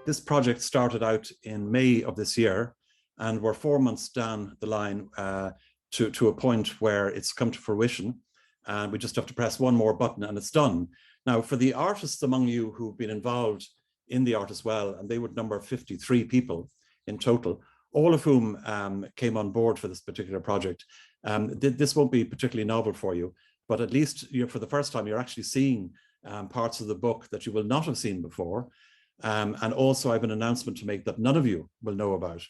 this project started out in May of this year, and we're 4 months down the line to a point where it's come to fruition. And we just have to press one more button and it's done. Now, for the artists among you who've been involved in the art as well, and they would number 53 people in total, all of whom came on board for this particular project. This won't be particularly novel for you, but at least for the first time, you're actually seeing parts of the book that you will not have seen before. And also I have an announcement to make that none of you will know about.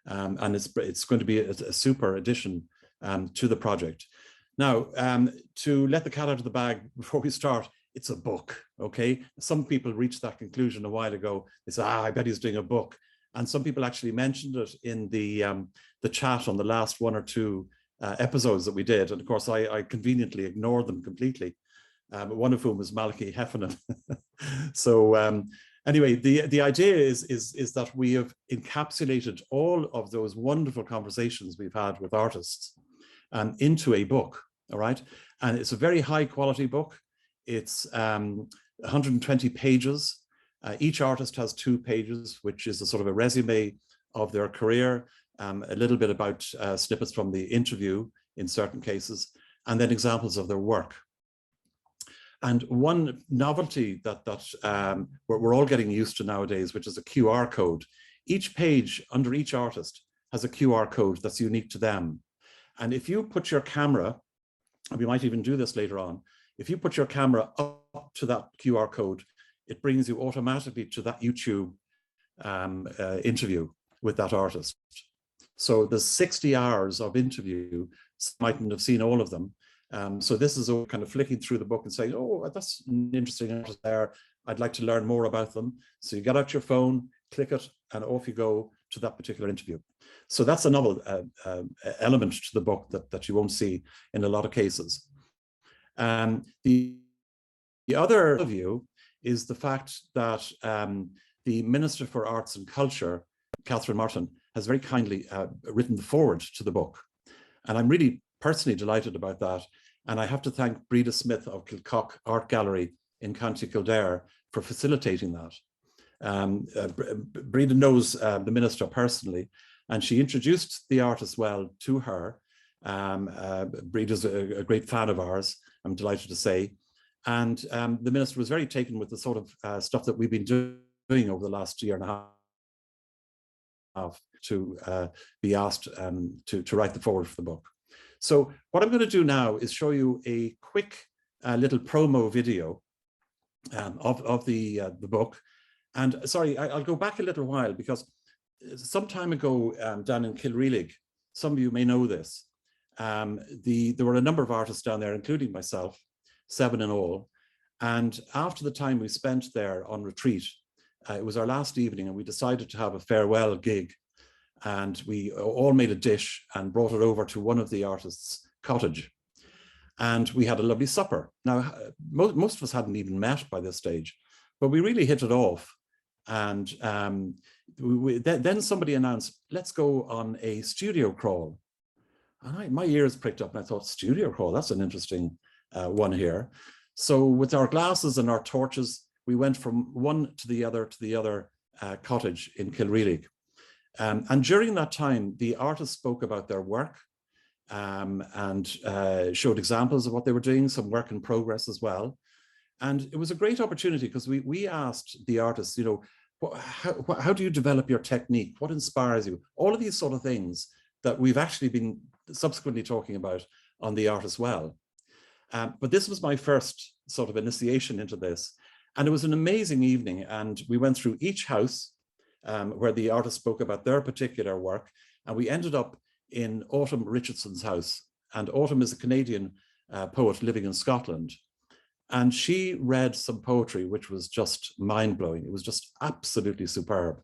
And it's going to be a super addition to the project. Now, to let the cat out of the bag before we start, it's a book, okay? Some people reached that conclusion a while ago. They said, I bet he's doing a book. And some people actually mentioned it in the chat on the last 1 or 2 episodes that we did. And of course, I conveniently ignored them completely. One of whom was Malachy Heffernan. So anyway, the idea is that we have encapsulated all of those wonderful conversations we've had with artists into a book, all right? And it's a very high quality book. It's 120 pages. Each artist has 2 pages, which is a sort of a resume of their career, a little bit about snippets from the interview in certain cases, and then examples of their work. And one novelty that we're all getting used to nowadays, which is a QR code. Each page under each artist has a QR code that's unique to them. And if you put your camera, and we might even do this later on, if you put your camera up to that QR code, it brings you automatically to that YouTube interview with that artist. So there's 60 hours of interview. Some mightn't have seen all of them. So this is all kind of flicking through the book and saying, oh, that's an interesting artist there. I'd like to learn more about them. So you get out your phone, click it, and off you go to that particular interview. So that's another element to the book that you won't see in a lot of cases. The other view is the fact that the Minister for Arts and Culture, Catherine Martin, has very kindly written the foreword to the book. And I'm really personally delighted about that. And I have to thank Breda Smith of Kilcock Art Gallery in County Kildare for facilitating that. Breda knows the Minister personally, and she introduced the art as well to her. Breda's a great fan of ours, I'm delighted to say. And the Minister was very taken with the sort of stuff that we've been doing over the last year and a half to be asked to write the foreword for the book. So what I'm going to do now is show you a quick little promo video of the book. And sorry, I'll go back a little while because some time ago down in Kilreelig, some of you may know this, there were a number of artists down there, including myself, 7 in all. And after the time we spent there on retreat, it was our last evening and we decided to have a farewell gig. And we all made a dish and brought it over to one of the artists' cottage. And we had a lovely supper. Now, most of us hadn't even met by this stage, but we really hit it off. And then somebody announced, let's go on a studio crawl. And my ears pricked up and I thought, studio crawl, that's an interesting one here. So with our glasses and our torches, we went from one to the other cottage in Kilreelig. And during that time, the artists spoke about their work and showed examples of what they were doing, some work in progress as well. And it was a great opportunity because we asked the artists, you know, how do you develop your technique? What inspires you? All of these sort of things that we've actually been subsequently talking about on the art as well. But this was my first sort of initiation into this. And it was an amazing evening. And we went through each house where the artists spoke about their particular work. And we ended up in Autumn Richardson's house. And Autumn is a Canadian poet living in Scotland. And she read some poetry, which was just mind-blowing. It was just absolutely superb.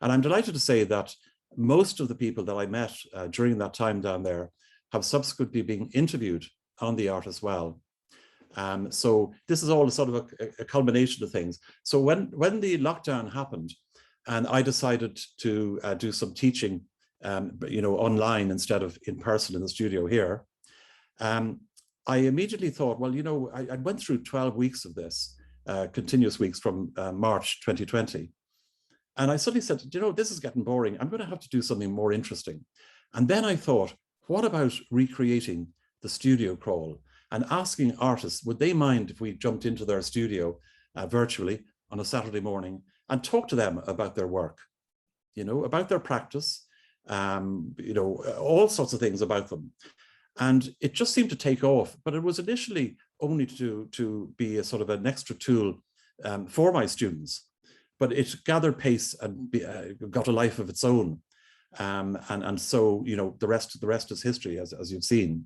And I'm delighted to say that most of the people that I met during that time down there have subsequently been interviewed on the art as well. So this is all sort of a culmination of things. So when the lockdown happened, and I decided to do some teaching, you know, online instead of in person in the studio here, I immediately thought, well, you know, I went through 12 weeks of this, continuous weeks from March 2020. And I suddenly said, you know, this is getting boring. I'm going to have to do something more interesting. And then I thought, what about recreating the studio crawl and asking artists, would they mind if we jumped into their studio virtually on a Saturday morning and talk to them about their work, you know, about their practice, you know, all sorts of things about them. And it just seemed to take off, but it was initially only to be a sort of an extra tool for my students, but it gathered pace and got a life of its own. And so, you know, the rest is history, as you've seen.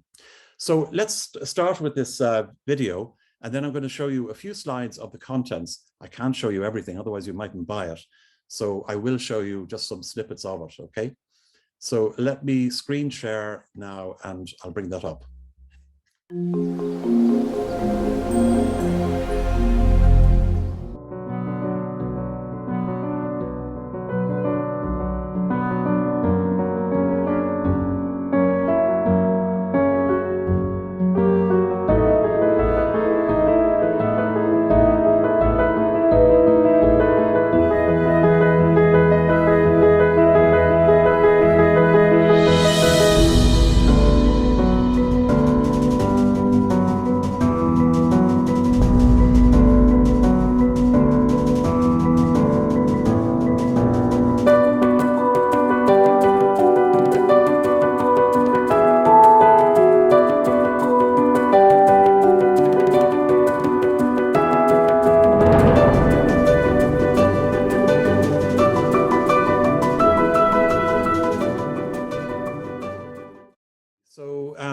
So let's start with this video, and then I'm going to show you a few slides of the contents. I can't show you everything, otherwise you mightn't buy it. So I will show you just some snippets of it, okay? So let me screen share now, and I'll bring that up.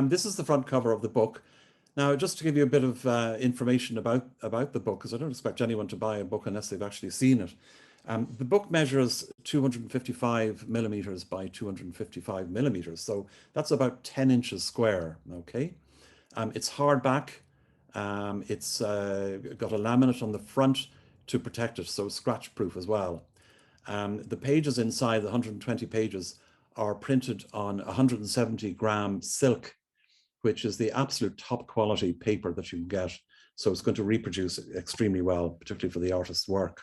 This is the front cover of the book. Now, just to give you a bit of information about the book, because I don't expect anyone to buy a book unless they've actually seen it. The book measures 255 millimeters by 255 millimeters. So that's about 10 inches square, okay? It's hardback. It's got a laminate on the front to protect it, so scratch proof as well. The pages inside, the 120 pages, are printed on 170-gram silk, which is the absolute top quality paper that you can get. So it's going to reproduce extremely well, particularly for the artist's work.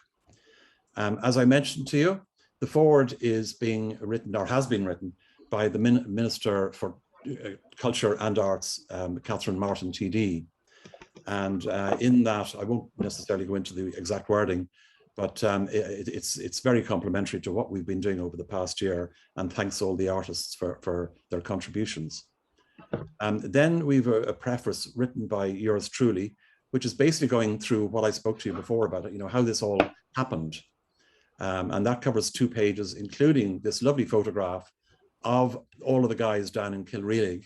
As I mentioned to you, the foreword is being written, or has been written, by the Minister for Culture and Arts, Catherine Martin TD. And in that, I won't necessarily go into the exact wording, but it's very complimentary to what we've been doing over the past year, and thanks all the artists for their contributions. Then we've a preface written by yours truly, which is basically going through what I spoke to you before about it, you know, how this all happened. And that covers 2 pages, including this lovely photograph of all of the guys down in Kilreelig.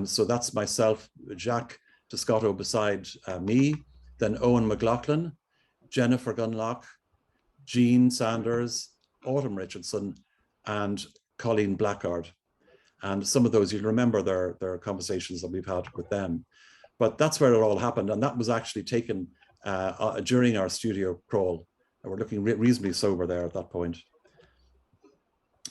So that's myself, Jack Descotto beside me, then Owen McLaughlin, Jennifer Gunlock, Jean Sanders, Autumn Richardson, and Colleen Blackard. And some of those, you'll remember their conversations that we've had with them. But that's where it all happened. And that was actually taken during our studio crawl. We're looking reasonably sober there at that point.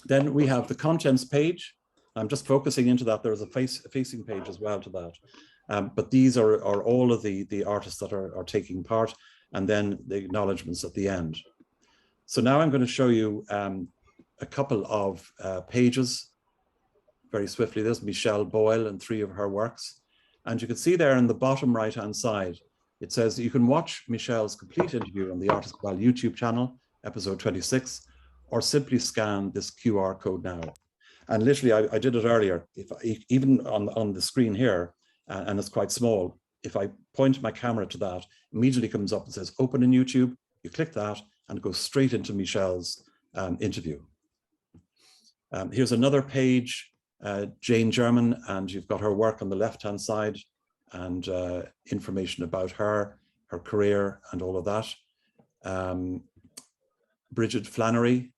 Then we have the contents page. I'm just focusing into that. There's a facing page as well to that. But these are all of the artists that are taking part, and then the acknowledgements at the end. So now I'm going to show you a couple of pages very swiftly. There's Michelle Boyle and 3 of her works. And you can see there in the bottom right-hand side, it says you can watch Michelle's complete interview on the Artist Well YouTube channel, episode 26, or simply scan this QR code now. And literally, I did it earlier. Even on the screen here, and it's quite small, if I point my camera to that, immediately comes up and says, open in YouTube. You click that and it goes straight into Michelle's interview. Here's another page, Jane German, and you've got her work on the left-hand side, and information about her career and all of that. Bridget Flannery,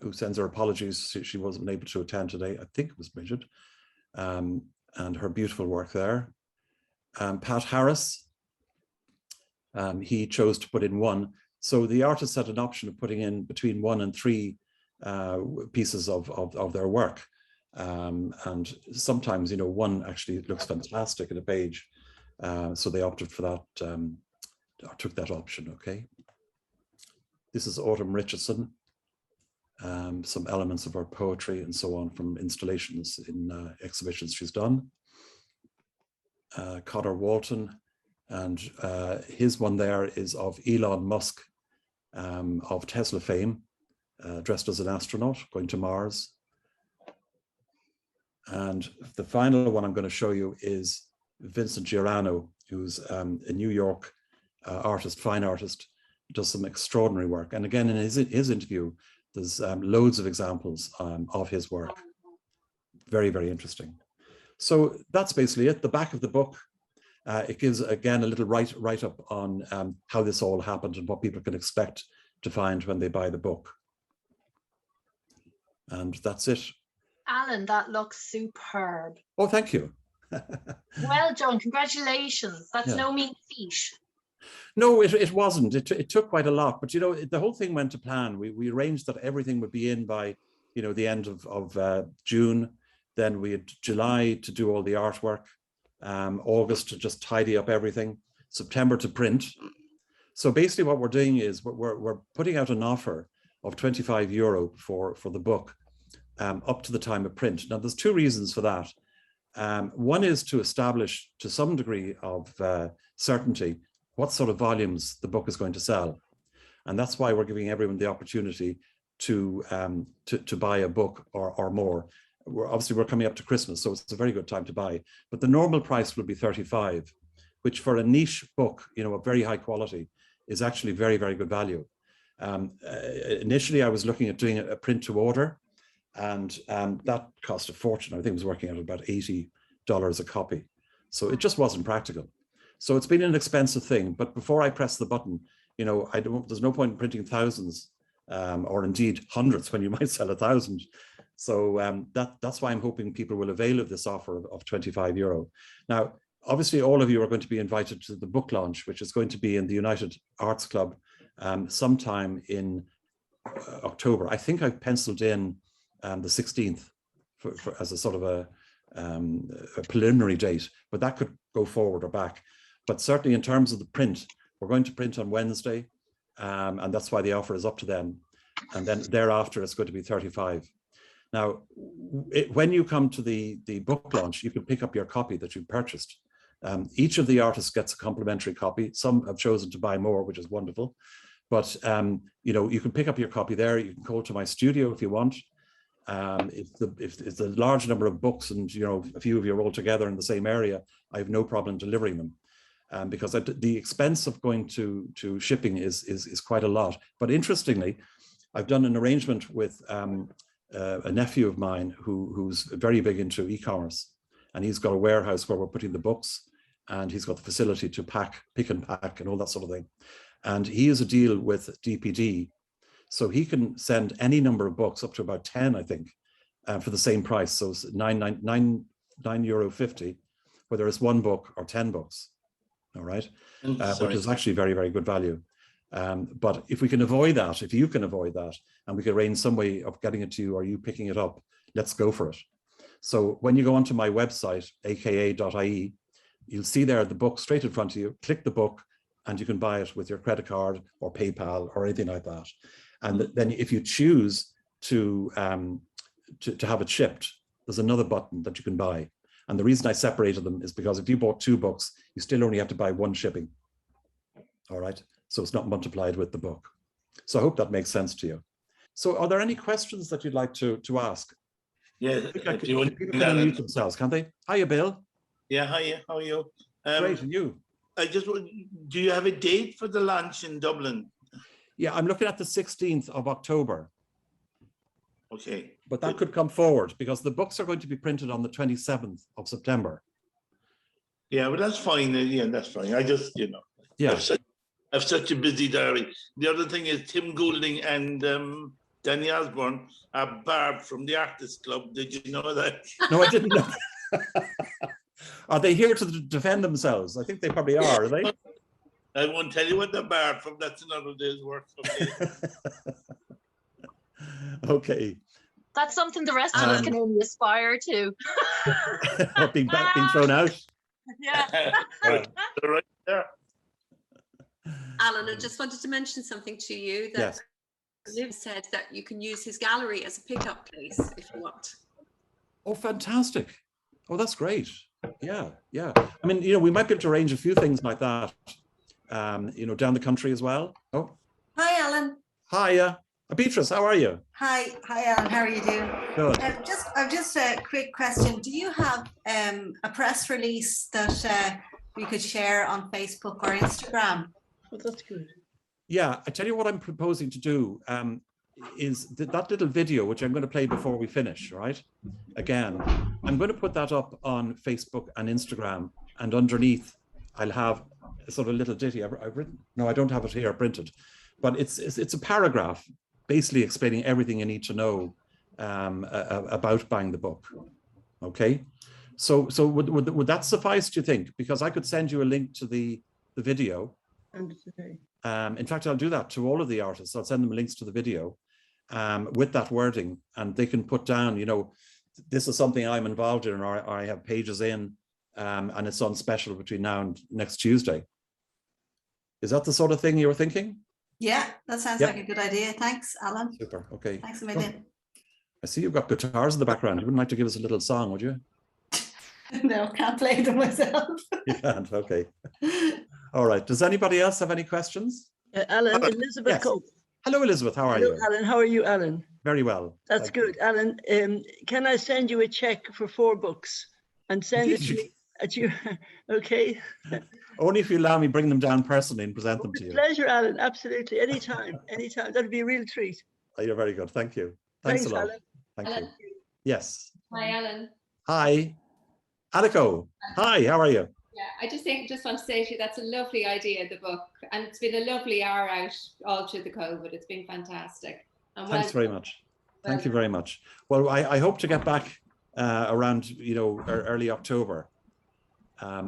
who sends her apologies. She wasn't able to attend today. I think it was Bridget, and her beautiful work there. Pat Harris, he chose to put in 1. So the artist had an option of putting in between 1 and 3 pieces of their work. And sometimes, you know, 1 actually looks fantastic in a page. So they opted for that, or took that option, okay? This is Autumn Richardson. some elements of her poetry and so on from installations in exhibitions she's done. Connor Walton, and his one there is of Elon Musk, of Tesla fame, dressed as an astronaut going to Mars. And the final one I'm going to show you is Vincent Giorano, who's a New York artist, fine artist, does some extraordinary work. And again, in his interview, there's loads of examples of his work. Very, very interesting. So that's basically it. The back of the book, it gives, again, a little write-up on how this all happened and what people can expect to find when they buy the book. And that's it. Alan, that looks superb. Oh, thank you. Well done. Congratulations. That's no mean feat. No, it wasn't. It took quite a lot. But, you know, the whole thing went to plan. We arranged that everything would be in by, you know, the end of June. Then we had July to do all the artwork, August to just tidy up everything, September to print. So basically what we're doing is we're putting out an offer of €25 for the book up to the time of print. Now, there's two reasons for that. One is to establish to some degree of certainty what sort of volumes the book is going to sell. And that's why we're giving everyone the opportunity to buy a book or more. Obviously, we're coming up to Christmas, so it's a very good time to buy. But the normal price will be 35, which for a niche book, you know, of very high quality, is actually very, very good value. Initially, I was looking at doing a print to order, and that cost a fortune. I think it was working out about $80 a copy. So it just wasn't practical. So it's been an expensive thing. But before I press the button, you know, there's no point in printing thousands or indeed hundreds when you might sell 1,000. So that's why I'm hoping people will avail of this offer of €25. Now, obviously, all of you are going to be invited to the book launch, which is going to be in the United Arts Club sometime in October. I think I've penciled in the 16th as a sort of a preliminary date, but that could go forward or back. But certainly in terms of the print, we're going to print on Wednesday, and that's why the offer is up to then. And then thereafter, it's going to be 35. Now, when you come to the book launch, you can pick up your copy that you've purchased. Each of the artists gets a complimentary copy. Some have chosen to buy more, which is wonderful. But you know, you can pick up your copy there. You can go to my studio if you want. If it's a large number of books and, you know, a few of you are all together in the same area, I have no problem delivering them. Because the expense of going to shipping is quite a lot. But interestingly, I've done an arrangement with a nephew of mine who's very big into e-commerce, and he's got a warehouse where we're putting the books, and he's got the facility to pick and pack and all that sort of thing. And he has a deal with DPD, so he can send any number of books up to about 10, I think, for the same price. So it's €9.50, whether it's one book or 10 books. All right, which is actually very, very good value. But if we can avoid that, if you can avoid that, and we can arrange some way of getting it to you or you picking it up, let's go for it. So when you go onto my website, aka.ie, you'll see there the book straight in front of you. Click the book, and you can buy it with your credit card or PayPal or anything like that. And then if you choose to have it shipped, there's another button that you can buy. And the reason I separated them is because if you bought 2 books, you still only have to buy 1 shipping. All right. So it's not multiplied with the book. So I hope that makes sense to you. So are there any questions that you'd like to ask? Yeah. People can unmute themselves, can't they? Hiya, Bill. Yeah, hiya. How are you? Great, and you? Do you have a date for the launch in Dublin? Yeah, I'm looking at the 16th of October. Okay. But that could come forward because the books are going to be printed on the 27th of September. Yeah, but that's fine. Yeah, that's fine. I just, you know, yeah. I've such a busy diary. The other thing is Tim Goulding and Danny Osborne are barred from the Artists Club. Did you know that? No, I didn't know. Are they here to defend themselves? I think they probably are they? I won't tell you what they're barred from. That's another day's work. Okay. That's something the rest of us can only aspire to. Or being thrown out. Yeah. Right there. Alan, I just wanted to mention something to you that Liv said that you can use his gallery as a pickup place if you want. Oh, fantastic. Oh, that's great. Yeah, yeah. I mean, you know, we might be able to arrange a few things like that, you know, down the country as well. Oh, Hi, Alan. hi, Beatrice, how are you? Hi, Alan. How are you doing? Good. Just a quick question. Do you have a press release that we could share on Facebook or Instagram? Oh, that's good. Yeah, I tell you what I'm proposing to do is that little video, which I'm going to play before we finish, right? Again, I'm going to put that up on Facebook and Instagram, and underneath I'll have a sort of little ditty I've written. No, I don't have it here printed, but it's a paragraph basically explaining everything you need to know about buying the book. Okay, so would that suffice, do you think? Because I could send you a link to the video. In fact, I'll do that to all of the artists. I'll send them links to the video with that wording, and they can put down, you know, this is something I'm involved in, or I have pages in, and it's on special between now and next Tuesday. Is that the sort of thing you were thinking? Yeah, that sounds like a good idea. Thanks, Alan. Super. Okay. Thanks a million. I see you've got guitars in the background. You wouldn't like to give us a little song, would you? No, can't play them myself. You can't. Okay. All right. Does anybody else have any questions? Alan, Elizabeth yes. Cope. Hello, Elizabeth. How are Hello, you? Alan. How are you, Alan? Very well. That's Thank good. you. Alan, can I send you a check for 4 books and send it to me at you? Okay. Only if you allow me bring them down personally and present them to you. Pleasure, Alan. Absolutely. Anytime. Anytime. That'd be a real treat. Oh, you're very good. Thank you. Thanks a lot. Alan. Thank Alan. you. Yes. Hi, Alan. Hi. Aliko. Hi, how are you? Yeah, I just want to say to you, that's a lovely idea, the book. And it's been a lovely hour out all through the COVID. It's been fantastic. And Thanks very much. Thank you very much. Well, I hope to get back around, you know, early October.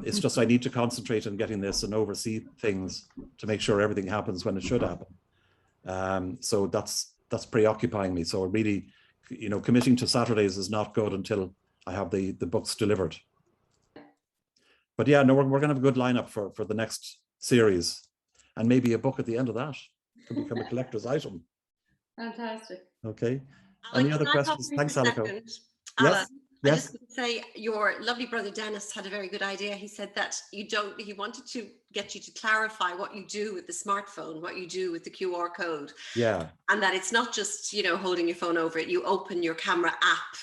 It's just I need to concentrate on getting this and oversee things to make sure everything happens when it should happen. So that's preoccupying me. So really, you know, committing to Saturdays is not good until I have the books delivered. But yeah, no, we're going to have a good lineup for the next series, and maybe a book at the end of that could become a collector's item. Fantastic. Okay. Alan, Any other can I pop questions? in Thanks, for a Aliko. second? Yes. Alan, I Yes. just want to say your lovely brother Dennis had a very good idea. He said that he wanted to get you to clarify what you do with the smartphone, what you do with the QR code. Yeah. And that it's not just, you know, holding your phone over it. You open your camera app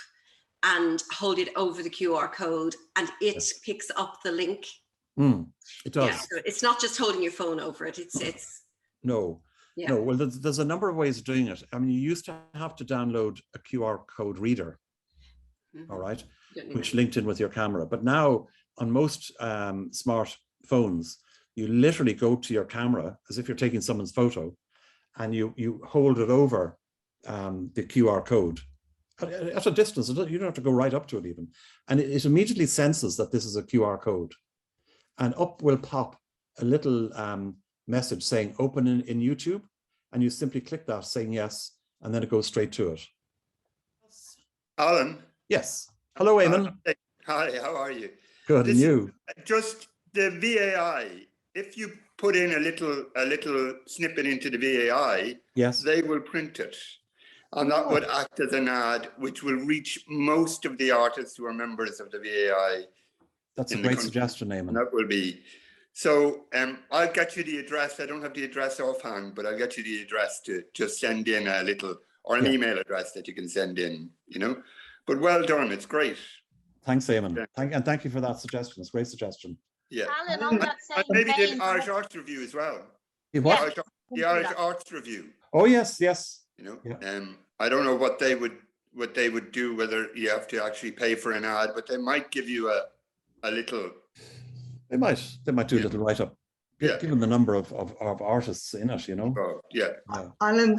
and hold it over the QR code, and it picks up the link. It does. Yeah, so it's not just holding your phone over it. It's No. Yeah. No, well, there's a number of ways of doing it. I mean, you used to have to download a QR code reader, all right, which linked in with your camera. But now on most smartphones, you literally go to your camera as if you're taking someone's photo, and you hold it over the QR code at a distance. You don't have to go right up to it even. And it immediately senses that this is a QR code. And up will pop a little message saying open in YouTube, and you simply click that saying yes, and then it goes straight to it. Alan. Yes. Hello, Eamon. Hi, how are you? Good, and you? Just the VAI, if you put in a little snippet into the VAI, yes, they will print it. And that would act as an ad, which will reach most of the artists who are members of the VAI. That's a great suggestion, Eamon. And that will be. So I'll get you the address. I don't have the address offhand, but I'll get you the address to just send in a little, or an email address that you can send in, you know. But well done, it's great. Thanks, Eamon. Thank you for that suggestion. It's a great suggestion. Yeah. Alan, on that same Maybe vein, the Irish Arts Review as well. What? The Irish Arts Review. Oh yes, yes. You know, I don't know what they would do, whether you have to actually pay for an ad, but they might give you a little. They might do a little write-up, given the number of artists in it, you know. Oh, Alan,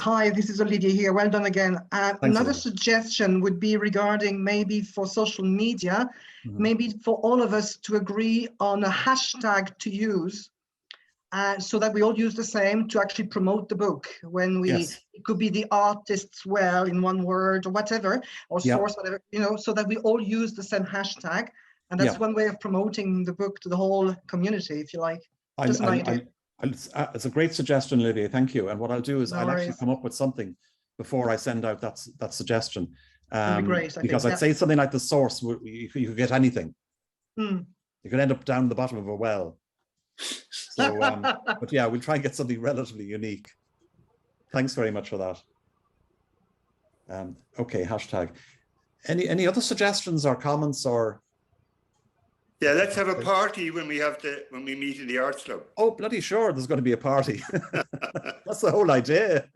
hi, this is Olivia here. Well done again. Another suggestion would be regarding maybe for social media, maybe for all of us to agree on a hashtag to use, so that we all use the same to actually promote the book. When we, it could be the artist's well in one word or whatever, or source, whatever, you know, so that we all use the same hashtag. And that's one way of promoting the book to the whole community, if you like. It's a great suggestion, Olivia. Thank you. And what I'll do is No I'll actually worries. come up with something before I send out that suggestion. That'd be great. Because I'd say something like the source, you could get anything. Hmm. You could end up down the bottom of a well. So, but yeah, we'll try and get something relatively unique. Thanks very much for that. Okay, hashtag. Any other suggestions or comments or? Yeah, let's have a party when we meet in the Arts Club. Oh, bloody sure, there's going to be a party. That's the whole idea.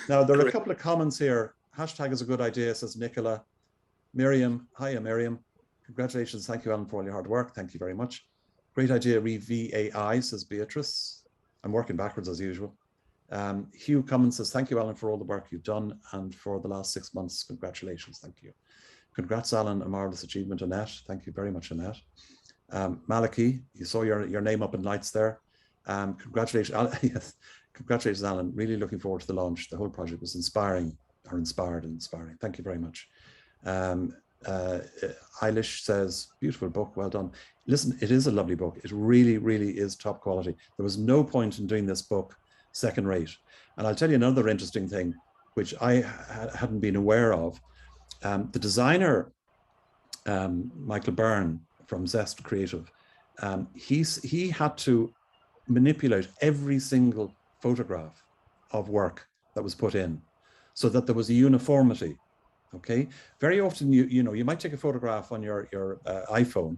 Now, there are a couple of comments here. Hashtag is a good idea, says Nicola. Miriam, hiya, Miriam. Congratulations. Thank you, Alan, for all your hard work. Thank you very much. Great idea, VAI, says Beatrice. I'm working backwards as usual. Hugh Cummins says, thank you, Alan, for all the work you've done and for the last 6 months. Congratulations. Thank you. Congrats, Alan, a marvelous achievement. Annette, thank you very much, Annette. Malachy, you saw your name up in lights there. Congratulations, Alan. Yes, congratulations, Alan. Really looking forward to the launch. The whole project was inspired and inspiring. Thank you very much. Eilish says, beautiful book, well done. Listen, it is a lovely book. It really, really is top quality. There was no point in doing this book second rate. And I'll tell you another interesting thing, which I hadn't been aware of. The designer, Michael Byrne from Zest Creative, he had to manipulate every single photograph of work that was put in so that there was a uniformity. Okay, very often you might take a photograph on your iPhone,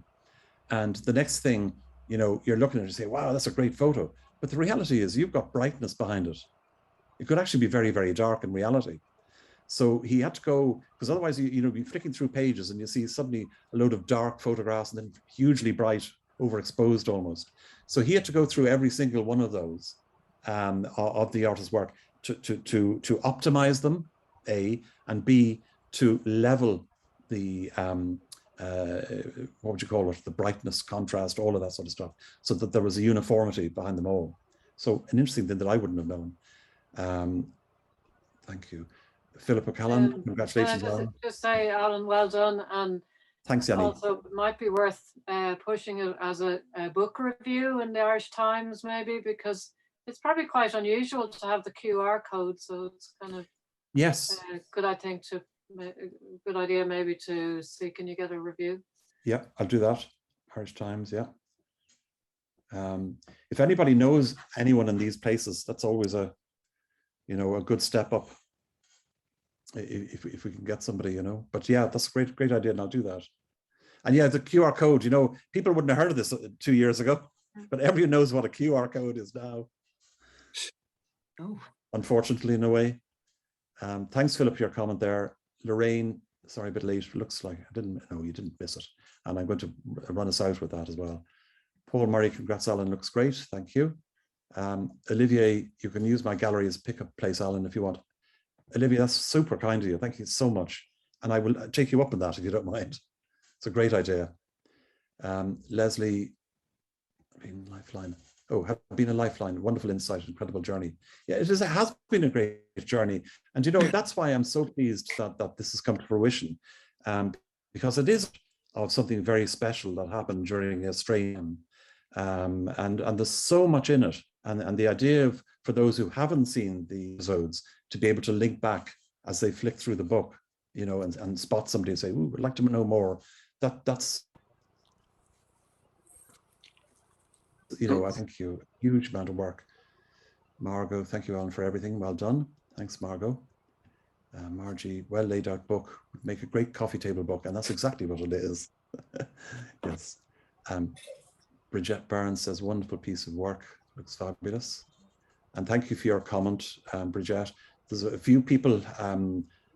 and the next thing you're looking at it and say, wow, that's a great photo. But the reality is you've got brightness behind it. It could actually be very, very dark in reality. So he had to go, because otherwise you'd be flicking through pages and you see suddenly a load of dark photographs and then hugely bright, overexposed almost. So he had to go through every single one of those of the artist's work to optimize them, A, and B, to level the what would you call it, the brightness, contrast, all of that sort of stuff, so that there was a uniformity behind them all. So an interesting thing that I wouldn't have known. Thank you. Philip O'Callaghan, congratulations, Alan. Just say, Alan, well done. And thanks, Yanni. Also, it might be worth pushing it as a book review in the Irish Times, maybe, because it's probably quite unusual to have the QR code. So it's kind of good, I think, good idea maybe to see, can you get a review? Yeah, I'll do that. Irish Times, yeah. If anybody knows anyone in these places, that's always a good step up. If we can get somebody, but yeah, that's a great idea, and I'll do that. And yeah, the QR code, people wouldn't have heard of this 2 years ago, but everyone knows what a QR code is now. Oh, unfortunately, in a way. Thanks, Philip, for your comment there. Lorraine, sorry, a bit late. Looks like I didn't know you didn't miss it, and I'm going to run us out with that as well. Paul Murray, congrats, Alan. Looks great. Thank you. Olivier, you can use my gallery as pickup place, Alan, if you want. Olivia, that's super kind of you. Thank you so much. And I will take you up on that if you don't mind. It's a great idea. Leslie, Lifeline. Oh, have been a lifeline. Wonderful insight, incredible journey. Yeah, it has been a great journey. And that's why I'm so pleased that this has come to fruition. Because it is of something very special that happened during a strain. And there's so much in it. And the idea of, for those who haven't seen the episodes, to be able to link back as they flick through the book, and spot somebody and say, ooh, would like to know more. That's, I think a huge amount of work. Margot, thank you, Alan, for everything. Well done. Thanks, Margot. Margie, well laid out book, would make a great coffee table book, and that's exactly what it is. Yes. Bridget Barnes says, wonderful piece of work. Looks fabulous. And thank you for your comment, Bridget. There's a few people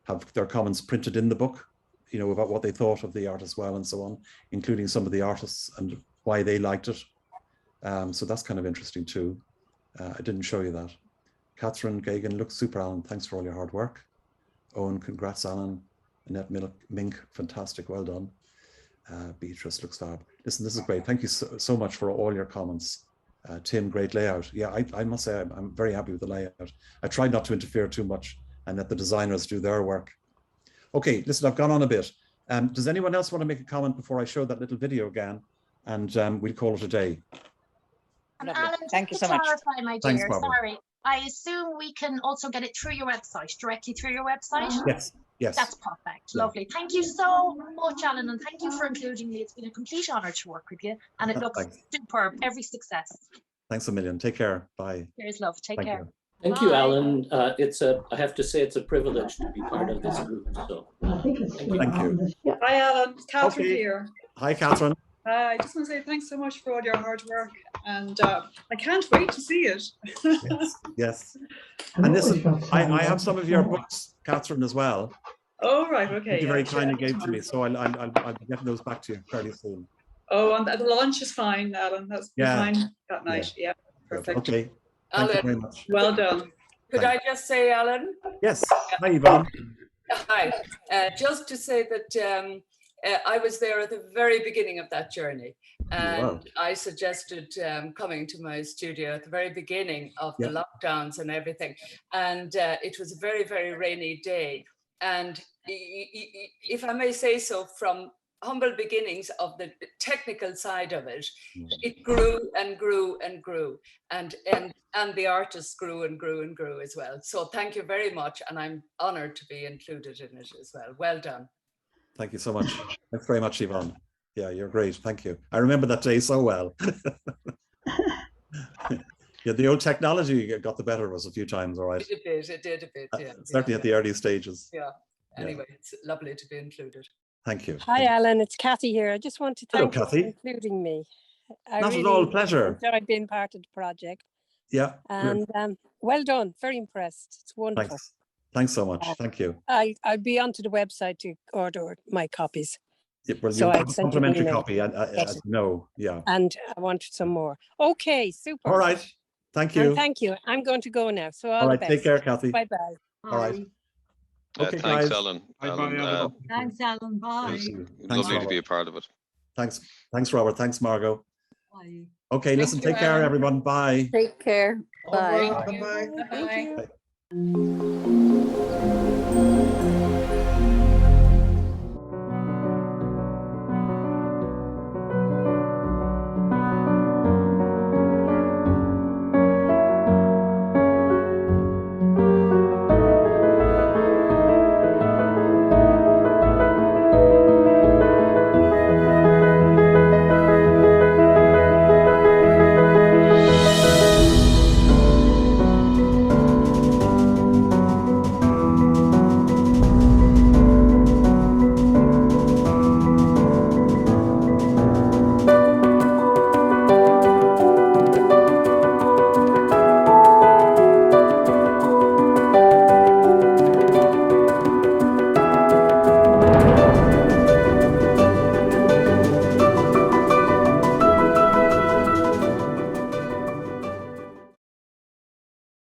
have their comments printed in the book, about what they thought of the art as well and so on, including some of the artists and why they liked it. So that's kind of interesting too. I didn't show you that. Catherine Gagan, looks super, Alan. Thanks for all your hard work. Owen, congrats, Alan. Annette Mink, fantastic, well done. Beatrice, looks fab. Listen, this is great. Thank you so much for all your comments. Tim, great layout. Yeah, I must say I'm very happy with the layout. I tried not to interfere too much and let the designers do their work. Okay, listen, I've gone on a bit. Does anyone else want to make a comment before I show that little video again? And we'll call it a day. And Lovely. Alan, Thank you just so to much. clarify, my Thanks, dear, Barbara. sorry. I assume we can also get it through your website, directly through your website? Yes, yes. That's perfect. Yeah. Lovely. Thank you so much, Alan, and thank you for including me. It's been a complete honour to work with you, and it looks Thanks. superb. Every success. Thanks a million. Take care. Bye. Cheers, love. Take Thank care. you. Thank you, Bye. Alan. I have to say it's a privilege to be part of this group. So thank you. Thank you. Hi, Alan. Catherine Okay. here. Hi, Catherine. I just want to say thanks so much for all your hard work, and I can't wait to see it. Yes, yes. And listen, I have some of your books, Catherine, as well. Oh, right, okay. That you very yeah, kindly sure. gave to me, so I'll be getting those back to you fairly soon. Oh, and the lunch is fine, Alan. That's fine that night. Yeah, perfect. Okay. Thank you very much. Well done. Could I just say, Alan? Yes. Hi, Yvonne. Hi. Just to say that I was there at the very beginning of that journey, and I suggested coming to my studio at the very beginning of the lockdowns and everything. And it was a very, very rainy day. And if I may say so, from humble beginnings of the technical side of it, it grew and grew and grew, and the artists grew and grew and grew as well. So thank you very much, and I'm honored to be included in it as well. Well done. Thank you so much. Thanks very much, Yvonne. Yeah, you're great. Thank you. I remember that day so well. Yeah, the old technology got the better of us a few times, all right? It did a bit, yeah. Certainly at the early stages. Yeah. Anyway, it's lovely to be included. Thank you. Hi, Alan. It's Kathy here. I just want to Hello, thank you Kathy. for including me. I Not at really all, pleasure. enjoyed being part of the project. Yeah. And well done. Very impressed. It's wonderful. Thanks. Thanks so much. Thank you. I'll be onto the website to order my copies. Yeah, well, So you I'll have a send you an complimentary email. copy. I know. Yeah. And I wanted some more. Okay, super. All right. Thank you. And thank you. I'm going to go now. So all right. the best. Take care, Kathy. Bye-bye. All right. Okay, thanks, guys. Alan. Alan, Thanks, Alan. Bye. it was Thanks, lovely to Robert. be a part of it. Thanks, Robert. Thanks, Margot. Bye. Okay, listen, take care, everyone. Bye. Take care. Bye. Bye-bye. Thank you.